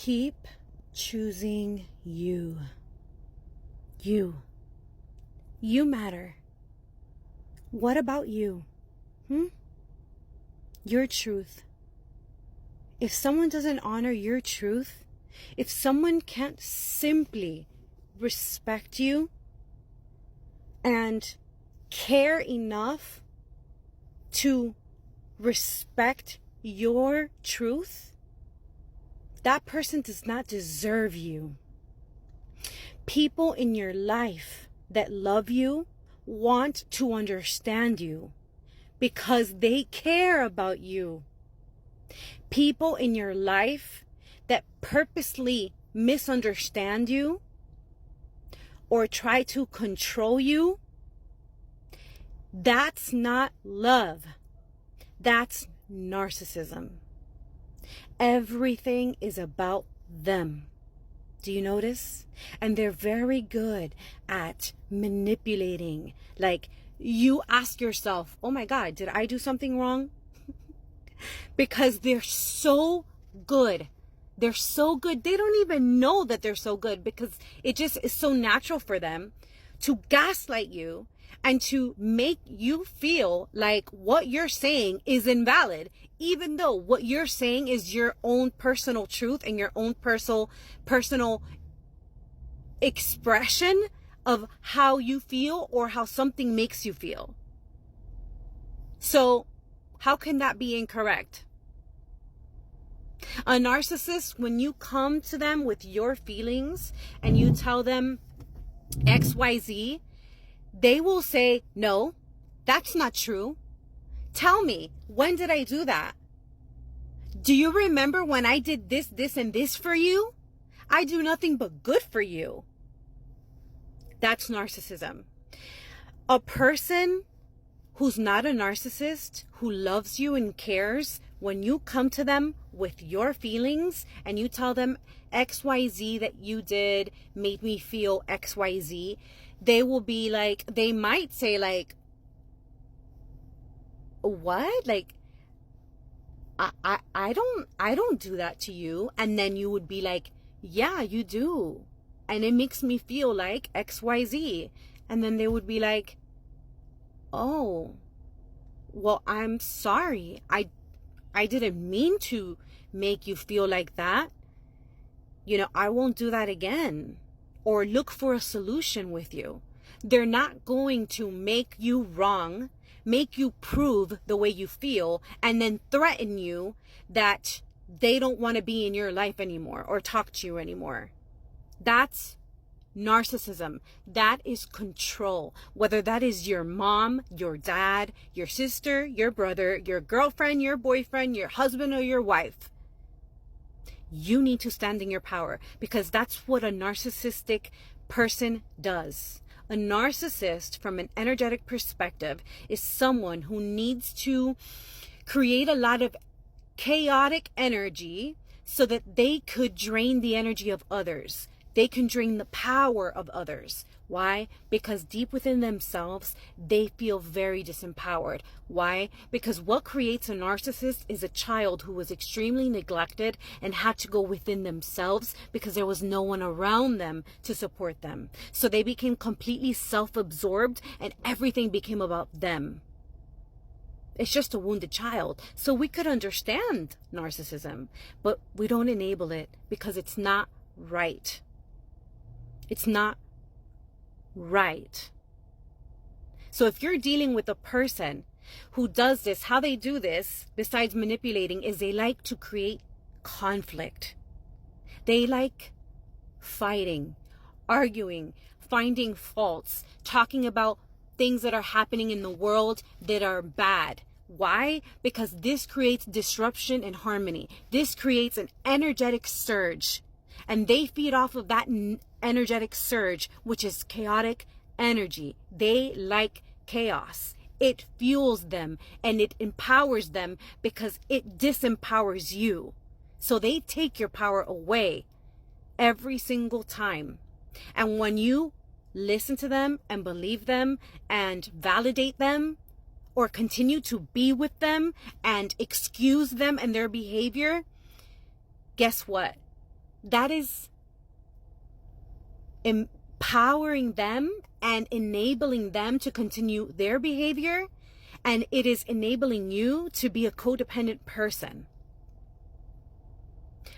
Keep choosing you. You. You matter. What about you? Your truth. If someone doesn't honor your truth, if someone can't simply respect you and care enough to respect your truth, that person does not deserve you. People in your life that love you want to understand you because they care about you. People in your life that purposely misunderstand you or try to control you, that's not love. That's narcissism. Everything is about them. Do you notice? And they're very good at manipulating. Like, you ask yourself, oh my God, did I do something wrong? Because they're so good. They're so good. They don't even know that they're so good because it just is so natural for them to gaslight you and to make you feel like what you're saying is invalid, even though what you're saying is your own personal truth and your own personal expression of how you feel or how something makes you feel. So how can that be incorrect? A narcissist, when you come to them with your feelings and you tell them XYZ, they will say, no, that's not true. Tell me, when did I do that? Do you remember when I did this, this, and this for you? I do nothing but good for you. That's narcissism. A person who's not a narcissist, who loves you and cares, when you come to them with your feelings and you tell them XYZ that you did made me feel XYZ, they will be like, they might say like, what? Like, I don't do that to you. And then you would be like, yeah, you do. And it makes me feel like XYZ. And then they would be like, oh, well, I'm sorry. I didn't mean to make you feel like that. You know, I won't do that again. Or look for a solution with you. They're not going to make you wrong, make you prove the way you feel, and then threaten you that they don't want to be in your life anymore or talk to you anymore. That's narcissism. That is control. Whether that is your mom, your dad, your sister, your brother, your girlfriend, your boyfriend, your husband, or your wife. You need to stand in your power because that's what a narcissistic person does. A narcissist, from an energetic perspective, is someone who needs to create a lot of chaotic energy so that they could drain the energy of others. They can drain the power of others. Why? Because deep within themselves, they feel very disempowered. Why? Because what creates a narcissist is a child who was extremely neglected and had to go within themselves because there was no one around them to support them. So they became completely self-absorbed and everything became about them. It's just a wounded child. So we could understand narcissism, but we don't enable it because it's not right. It's not right. So if you're dealing with a person who does this, how they do this, besides manipulating, is they like to create conflict. They like fighting, arguing, finding faults, talking about things that are happening in the world that are bad. Why? Because this creates disruption and harmony. This creates an energetic surge. And they feed off of that energetic surge, which is chaotic energy. They like chaos. It fuels them and it empowers them because it disempowers you. So they take your power away every single time. And when you listen to them and believe them and validate them, or continue to be with them and excuse them and their behavior, guess what? that is empowering them and enabling them to continue their behavior, and it is enabling you to be a codependent person.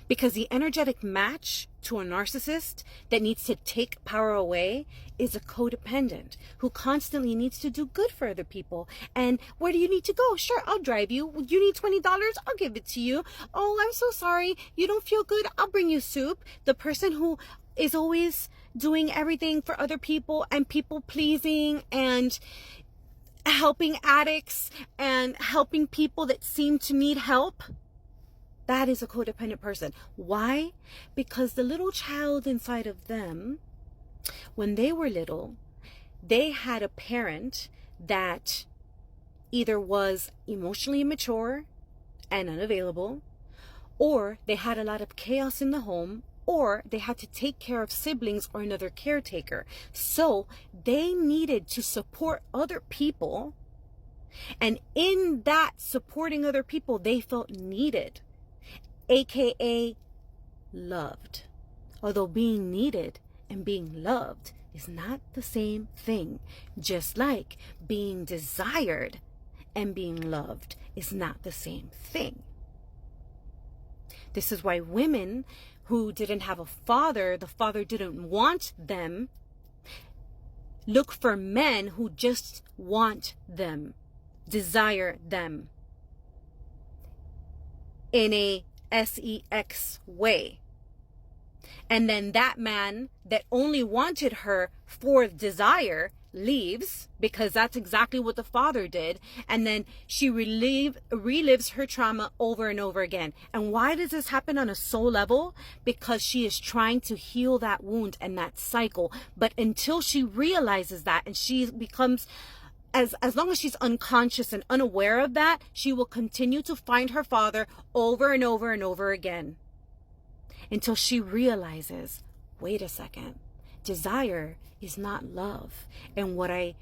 Because the energetic match to a narcissist that needs to take power away is a codependent who constantly needs to do good for other people. And where do you need to go? Sure, I'll drive you. You need $20? I'll give it to you. Oh, I'm so sorry. You don't feel good? I'll bring you soup. The person who is always doing everything for other people and people pleasing and helping addicts and helping people that seem to need help. That is a codependent person. Why? Because the little child inside of them, when they were little, they had a parent that either was emotionally immature and unavailable, or they had a lot of chaos in the home, or they had to take care of siblings or another caretaker. So they needed to support other people. And in that supporting other people, they felt needed. AKA loved. Although being needed and being loved is not the same thing. Just like being desired and being loved is not the same thing. This is why women who didn't have a father, the father didn't want them, look for men who just want them, desire them in a sex way. And then that man that only wanted her for desire leaves, because that's exactly what the father did. And then she relives her trauma over and over again. And why does this happen on a soul level? Because she is trying to heal that wound and that cycle. But until she realizes that, and she becomes, as long as she's unconscious and unaware of that, she will continue to find her father over and over and over again until she realizes, wait a second, desire is not love. And what I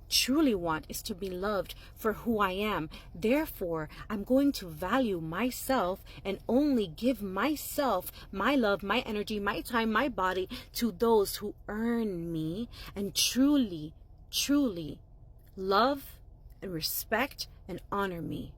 truly want is to be loved for who I am. Therefore, I'm going to value myself and only give myself my love, my energy, my time, my body to those who earn me and truly, truly love and respect and honor me.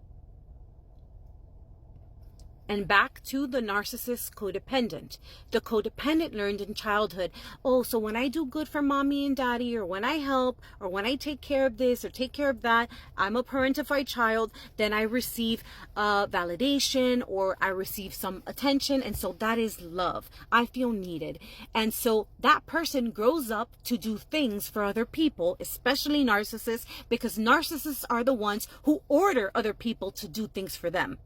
And back to the narcissist codependent. The codependent learned in childhood, oh, so when I do good for mommy and daddy, or when I help, or when I take care of this or take care of that, I'm a parentified child, then I receive validation, or I receive some attention, and so that is love. I feel needed. And so that person grows up to do things for other people, especially narcissists, because narcissists are the ones who order other people to do things for them.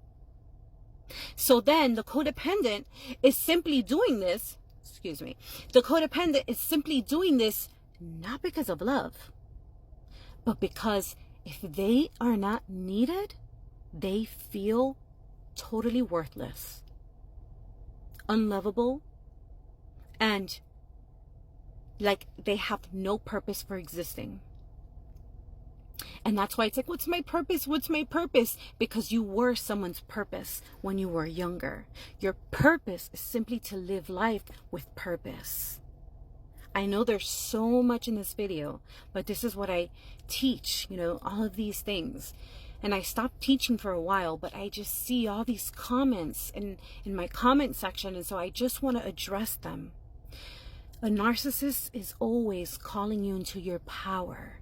So then the codependent is simply doing this, the codependent is simply doing this not because of love, but because if they are not needed, they feel totally worthless, unlovable, and like they have no purpose for existing. And that's why it's like, what's my purpose? What's my purpose? Because you were someone's purpose when you were younger. Your purpose is simply to live life with purpose. I know there's so much in this video, but this is what I teach, all of these things. And I stopped teaching for a while, but I just see all these comments in my comment section, and so I just want to address them. A narcissist is always calling you into your power.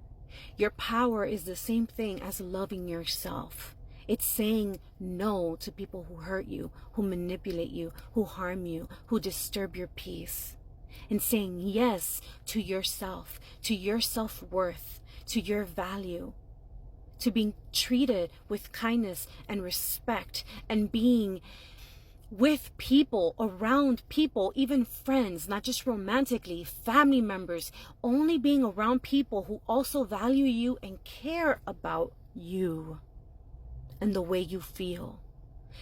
Your power is the same thing as loving yourself. It's saying no to people who hurt you, who manipulate you, who harm you, who disturb your peace. And saying yes to yourself, to your self-worth, to your value, to being treated with kindness and respect, and being with people, around people, even friends, not just romantically, family members, only being around people who also value you and care about you and the way you feel.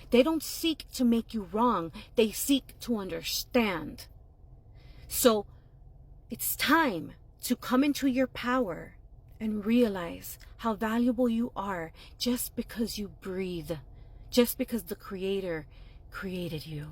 They don't seek to make you wrong. They seek to understand. So it's time to come into your power and realize how valuable you are just because you breathe, just because the Creator created you.